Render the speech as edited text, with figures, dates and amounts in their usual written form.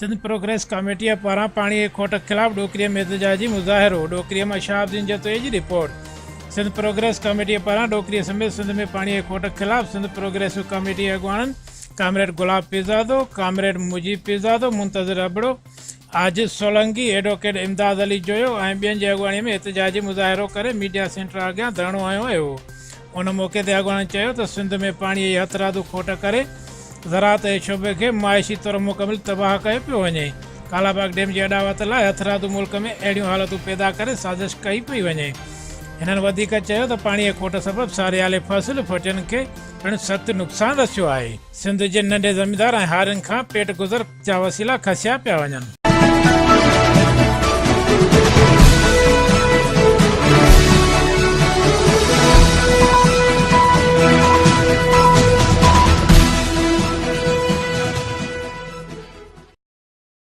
Sindh progress committee पारां पाणी जे खोट ख़िलाफ़ ॾोकिरीअ में एहतजाजी मुज़ाहिरो। ॾोकिरीअ मां शहाबुद्दीन जतोई जी रिपोर्ट। सिंध प्रोग्रेस कमेटी पारां ॾोकिरीअ समेत सिंध में पाणी जे खोट ख़िलाफ़ सिंध प्रोग्रेस कमेटी अॻुवाणनि कामरेड गुलाब पीरज़ादो, कामरेड मुजीब पीरज़ादो, मुंतज़िर अबड़ो, आजिज़ सोलंकी, एडवोकेट इमदाद अली जोयो ऐं ॿियनि जी अॻुवाणीअ में एहतजाजी मुज़ाहिरो करे मीडिया सेंटर अॻियां धरणो हयो वियो। उन मौक़े ते अॻुवाणनि चयो त सिंध में पाणीअ जी हथरादू खोट करे ज़राअत जे शोबे खे माइशी तौरु मुकमिल तबाह कयो पियो वञे। कालाबाग डैम जी अॾावत लाइ हथरादू मुल्क में अहिड़ियूं हालतूं पैदा करे साज़िश कई पई वञे। हिननि वधीक चयो त पाणीअ जे खोट सबबि सारियाले फ़सुल फटियनि खे पिणु सख़्तु नुक़सानु रसियो आहे। सिंध जे नंढे ज़मींदार ऐं हारियुनि खां पेट गुज़र जा वसीला खसिया पिया वञनि।